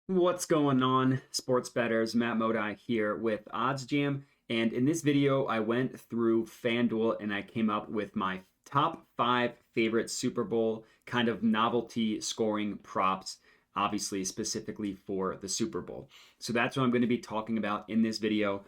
What's going on, sports bettors? Matt Modi here with Odds Jam. And in this video, I went through FanDuel and I came up with my top five favorite Super Bowl kind of novelty scoring props, obviously, specifically for the Super Bowl. So that's what I'm going to be talking about in this video.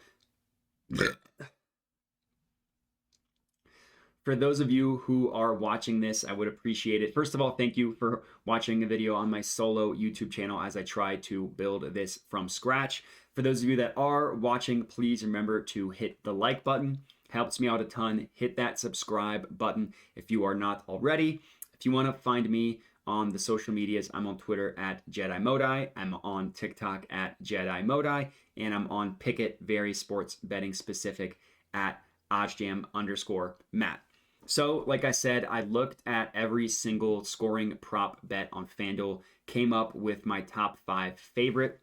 For those of you who are watching this, I would appreciate it. First of all, thank you for watching a video on my solo YouTube channel as I try to build this from scratch. For those of you that are watching, please remember to hit the like button. Helps me out a ton. Hit that subscribe button if you are not already. If you want to find me on the social medias, I'm on Twitter at Jedi Modi. I'm on TikTok at Jedi Modi. And I'm on Pickett, very sports betting specific, at OddsJam_Matt. So, like I said, I looked at every single scoring prop bet on FanDuel, came up with my top five favorite.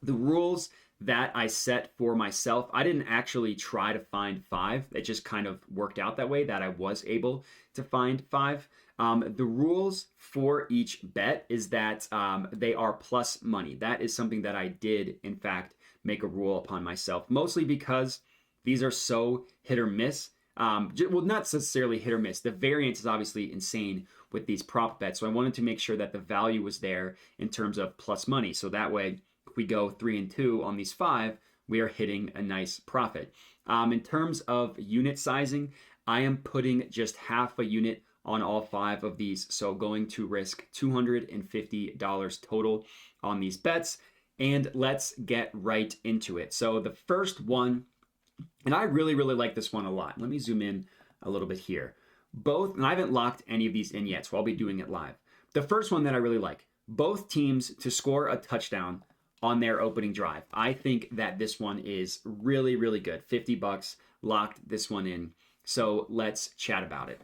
The rules that I set for myself, I didn't actually try to find five. It just kind of worked out that way that I was able to find five. The rules for each bet is that they are plus money. That is something that I did, in fact, make a rule upon myself, mostly because these are so hit or miss. Well, not necessarily hit or miss. The variance is obviously insane with these prop bets. So I wanted to make sure that the value was there in terms of plus money. So that way, if we go 3-2 on these five, we are hitting a nice profit. In terms of unit sizing, I am putting just half a unit on all five of these. So going to risk $250 total on these bets. And let's get right into it. So the first one, and I really like this one a lot. Let me zoom in a little bit here. Both, and I haven't locked any of these in yet, so I'll be doing it live. The first one that I really like, both teams to score a touchdown on their opening drive. I think that this one is really good. $50, locked this one in. So let's chat about it.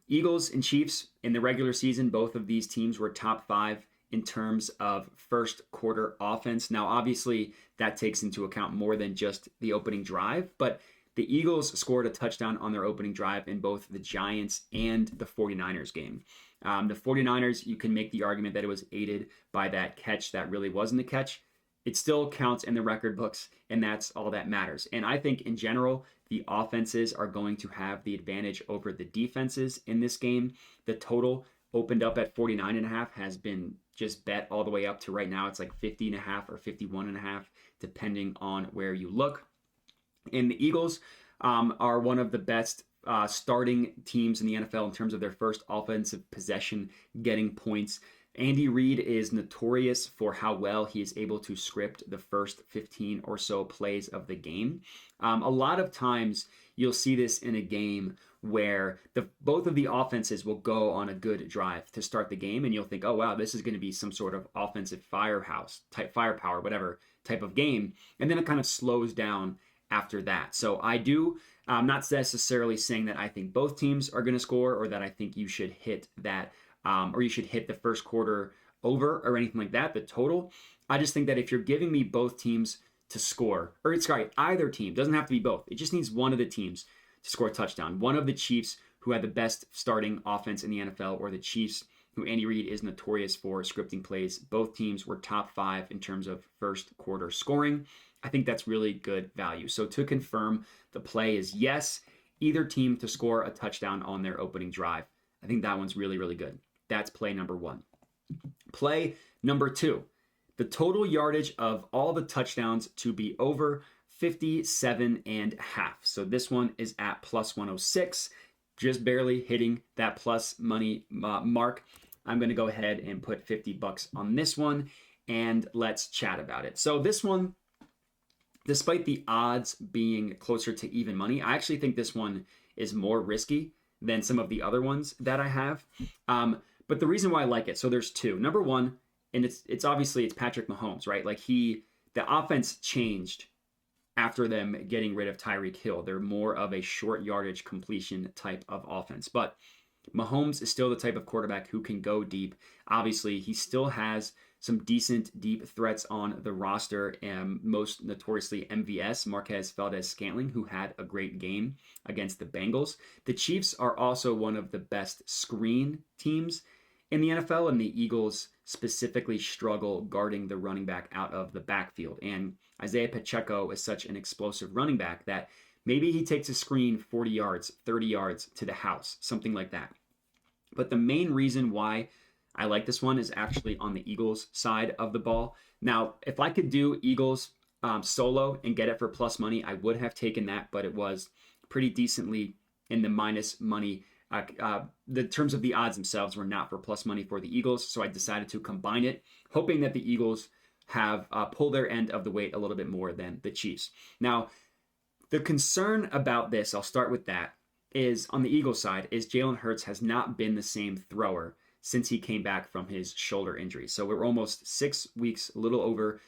Eagles and Chiefs in the regular season, both of these teams were top five in terms of first quarter offense. Now, obviously, that takes into account more than just the opening drive, but the Eagles scored a touchdown on their opening drive in both the Giants and the 49ers game. The 49ers, you can make the argument that it was aided by that catch that really wasn't a catch. It still counts in the record books, and that's all that matters. And I think in general, the offenses are going to have the advantage over the defenses in this game. The total opened up at 49.5, has been just bet all the way up to right now. It's like 50.5 or 51.5, depending on where you look. And the Eagles are one of the best starting teams in the NFL in terms of their first offensive possession getting points. Andy Reid is notorious for how well he is able to script the first 15 or so plays of the game. A lot of times you'll see this in a game where both of the offenses will go on a good drive to start the game, and you'll think, oh, wow, this is going to be some sort of offensive firepower, whatever type of game. And then it kind of slows down after that. So I'm not necessarily saying that I think both teams are going to score or that I think you should hit that or you should hit the first quarter over or anything like that, the total. I just think that if you're giving me both teams to score, or sorry, either team, doesn't have to be both. It just needs one of the teams to score a touchdown. One of the Chiefs who had the best starting offense in the NFL, or the Chiefs who Andy Reid is notorious for scripting plays. Both teams were top five in terms of first quarter scoring. I think that's really good value. So to confirm, the play is yes, either team to score a touchdown on their opening drive. I think that one's really good. That's play number one. Play number two, the total yardage of all the touchdowns to be over 57.5. So this one is at plus 106, just barely hitting that plus money mark. I'm going to go ahead and put $50 on this one, and let's chat about it. So this one, despite the odds being closer to even money, I actually think this one is more risky than some of the other ones that I have. But the reason why I like it, so there's two. Number one, and it's obviously it's Patrick Mahomes, right? Like the offense changed after them getting rid of Tyreek Hill. They're more of a short yardage completion type of offense. But Mahomes is still the type of quarterback who can go deep. Obviously, he still has some decent deep threats on the roster, and most notoriously MVS, Marquez Valdez-Scantling, who had a great game against the Bengals. The Chiefs are also one of the best screen teams in the NFL, and the Eagles specifically struggle guarding the running back out of the backfield. And Isaiah Pacheco is such an explosive running back that maybe he takes a screen 40 yards, 30 yards to the house, something like that. But the main reason why I like this one is actually on the Eagles side of the ball. Now, if I could do Eagles solo and get it for plus money, I would have taken that, but it was pretty decently in the minus money. The terms of the odds themselves were not for plus money for the Eagles, so I decided to combine it, hoping that the Eagles have pull their end of the weight a little bit more than the Chiefs. Now, the concern about this, I'll start with that, is on the Eagles side, is Jalen Hurts has not been the same thrower since he came back from his shoulder injury. So we're almost 6 weeks, a little over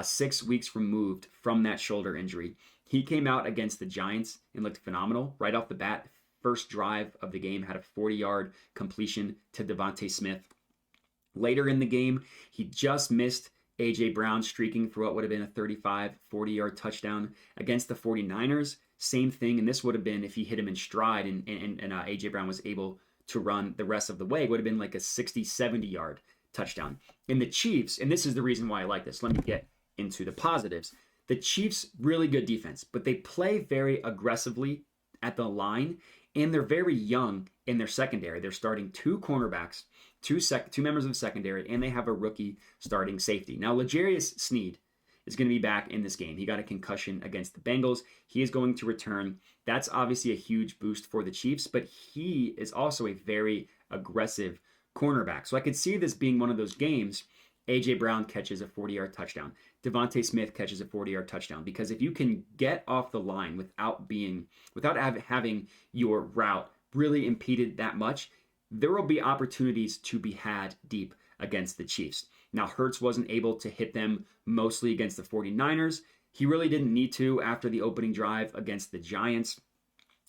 6 weeks removed from that shoulder injury. He came out against the Giants and looked phenomenal right off the bat. First drive of the game had a 40-yard completion to Devontae Smith. Later in the game, he just missed A.J. Brown streaking for what would have been a 35, 40-yard touchdown against the 49ers. Same thing, and this would have been if he hit him in stride and A.J. Brown was able to run the rest of the way, it would have been like a 60, 70-yard touchdown. In the Chiefs, and this is the reason why I like this, let me get into the positives. The Chiefs, really good defense, but they play very aggressively at the line, and they're very young in their secondary. They're starting 2 cornerbacks, two members of the secondary, and they have a rookie starting safety. Now, L'Jarius Sneed is going to be back in this game. He got a concussion against the Bengals. He is going to return. That's obviously a huge boost for the Chiefs, but he is also a very aggressive cornerback. So I could see this being one of those games. A.J. Brown catches a 40-yard touchdown. Devontae Smith catches a 40-yard touchdown. Because if you can get off the line without having your route really impeded that much, there will be opportunities to be had deep against the Chiefs. Now, Hurts wasn't able to hit them mostly against the 49ers. He really didn't need to after the opening drive against the Giants.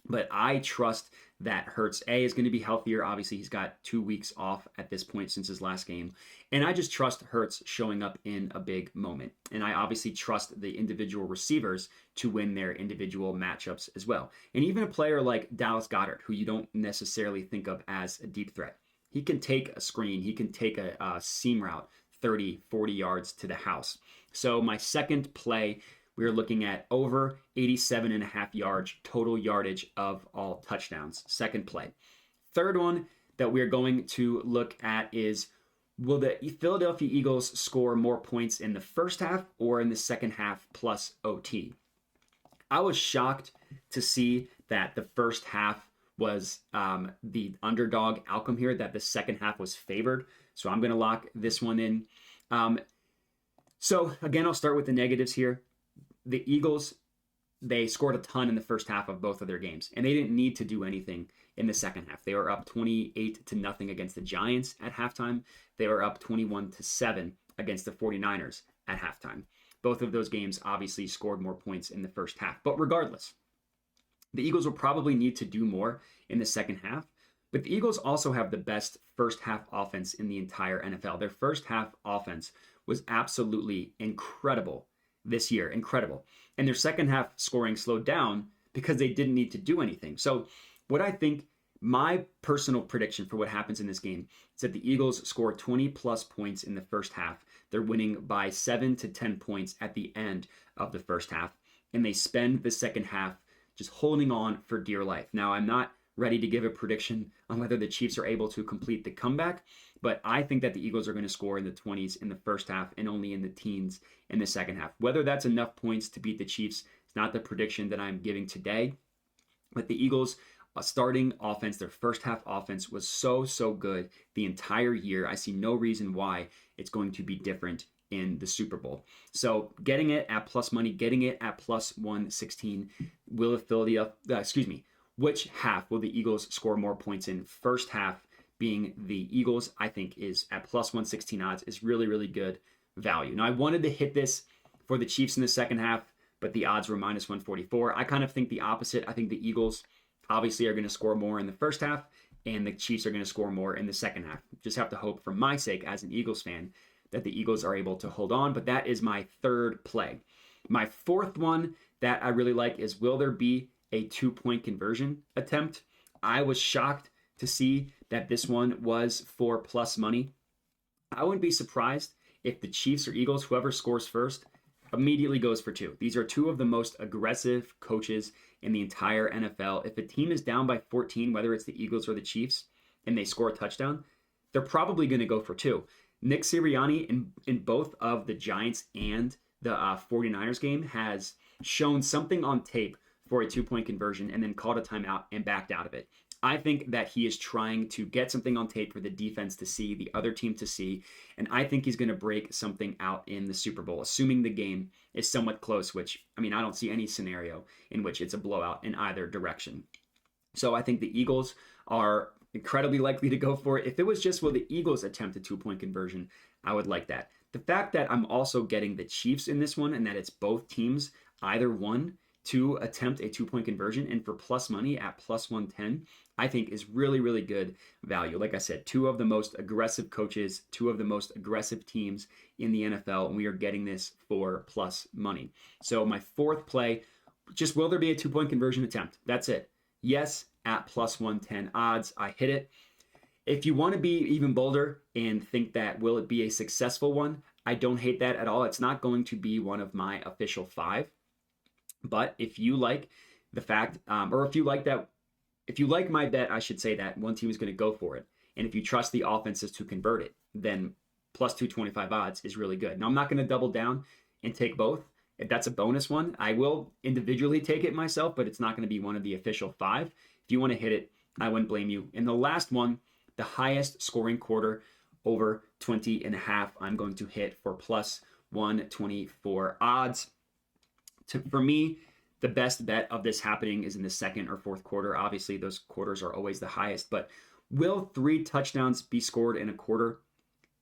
But I trust that Hurts, A, is going to be healthier. Obviously, he's got 2 weeks off at this point since his last game. And I just trust Hurts showing up in a big moment. And I obviously trust the individual receivers to win their individual matchups as well. And even a player like Dallas Goedert, who you don't necessarily think of as a deep threat, he can take a screen. He can take a seam route 30, 40 yards to the house. So my second play, we are looking at over 87.5 yards total yardage of all touchdowns. Second play. Third one that we're going to look at is, will the Philadelphia Eagles score more points in the first half or in the second half plus OT? I was shocked to see that the first half was the underdog outcome here, that the second half was favored. So I'm going to lock this one in. So again, I'll start with the negatives here. The Eagles, they scored a ton in the first half of both of their games, and they didn't need to do anything in the second half. They were up 28-0 against the Giants at halftime. They were up 21-7 against the 49ers at halftime. Both of those games obviously scored more points in the first half. But regardless, the Eagles will probably need to do more in the second half. But the Eagles also have the best first half offense in the entire NFL. Their first half offense was absolutely incredible this year. Incredible. And their second half scoring slowed down because they didn't need to do anything. So what I think, my personal prediction for what happens in this game is that the Eagles score 20 plus points in the first half. They're winning by 7 to 10 points at the end of the first half. And they spend the second half just holding on for dear life. Now, I'm not ready to give a prediction on whether the Chiefs are able to complete the comeback, but I think that the Eagles are going to score in the 20s in the first half and only in the teens in the second half. Whether that's enough points to beat the Chiefs is not the prediction that I'm giving today, but the Eagles starting offense, their first half offense was so good the entire year. I see no reason why it's going to be different in the Super Bowl. So getting it at plus money, getting it at plus 116, which half will the Eagles score more points in? First half being the Eagles, I think is at plus 116 odds is really good value. Now I wanted to hit this for the Chiefs in the second half, but the odds were minus 144. I kind of think the opposite. I think the Eagles obviously are going to score more in the first half and the Chiefs are going to score more in the second half. Just have to hope for my sake as an Eagles fan that the Eagles are able to hold on, but that is my third play. My fourth one that I really like is, will there be a 2-point conversion attempt? I was shocked to see that this one was for plus money. I wouldn't be surprised if the Chiefs or Eagles, whoever scores first, immediately goes for two. These are two of the most aggressive coaches in the entire NFL. If a team is down by 14, whether it's the Eagles or the Chiefs, and they score a touchdown, they're probably going to go for two. Nick Sirianni in both of the Giants and the 49ers game has shown something on tape for a 2-point conversion and then called a timeout and backed out of it. I think that he is trying to get something on tape for the defense to see, the other team to see, and I think he's going to break something out in the Super Bowl, assuming the game is somewhat close, which, I mean, I don't see any scenario in which it's a blowout in either direction. So I think the Eagles are incredibly likely to go for it. If it was just, will the Eagles attempt a 2-point conversion, I would like that. The fact that I'm also getting the Chiefs in this one and that it's both teams, either one, to attempt a 2-point conversion and for plus money at plus 110, I think is really, really good value. Like I said, two of the most aggressive coaches, two of the most aggressive teams in the NFL, and we are getting this for plus money. So my fourth play, just will there be a 2-point conversion attempt? That's it. Yes, at plus 110 odds, I hit it. If you want to be even bolder and think that will it be a successful one, I don't hate that at all. It's not going to be one of my official 5. But if you like the fact, or if you like my bet, I should say that one team is going to go for it. And if you trust the offenses to convert it, then plus 225 odds is really good. Now, I'm not going to double down and take both. If that's a bonus one, I will individually take it myself, but it's not going to be one of the official 5. If you want to hit it, I wouldn't blame you. And the last one, the highest scoring quarter over 20.5, I'm going to hit for plus 124 odds. For me, the best bet of this happening is in the second or fourth quarter. Obviously, those quarters are always the highest, but will 3 touchdowns be scored in a quarter?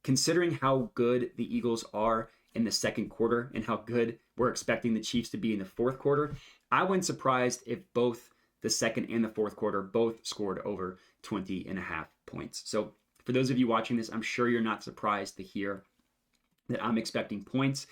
Considering how good the Eagles are in the second quarter and how good we're expecting the Chiefs to be in the fourth quarter, I wasn't surprised if both the second and the fourth quarter both scored over 20.5 points. So for those of you watching this, I'm sure you're not surprised to hear that I'm expecting points.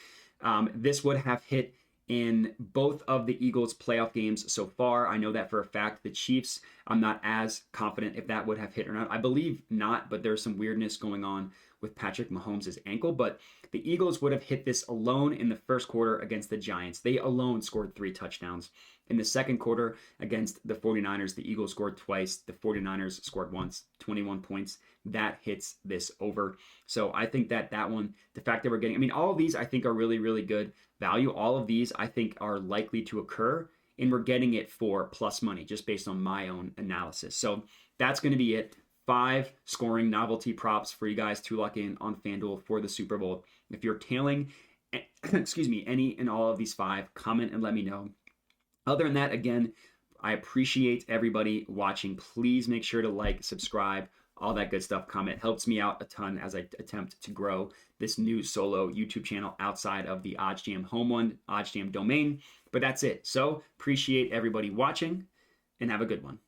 This would have hit in both of the Eagles' playoff games so far. I know that for a fact. The Chiefs, I'm not as confident if that would have hit or not. I believe not, but there's some weirdness going on with Patrick Mahomes' ankle. But the Eagles would have hit this alone in the first quarter against the Giants. They alone scored 3 touchdowns. In the second quarter against the 49ers, the Eagles scored twice. The 49ers scored once, 21 points. That hits this over. So I think that one, the fact that we're getting, I mean, all of these I think are really, really good value. All of these I think are likely to occur, and we're getting it for plus money just based on my own analysis. So that's going to be it. 5 scoring novelty props for you guys to lock in on FanDuel for the Super Bowl. If you're tailing, any and all of these 5, comment and let me know. Other than that, again, I appreciate everybody watching. Please make sure to like, subscribe, all that good stuff. Comment helps me out a ton as I attempt to grow this new solo YouTube channel outside of the OddsJam home one, OddsJam domain. But that's it. So appreciate everybody watching and have a good one.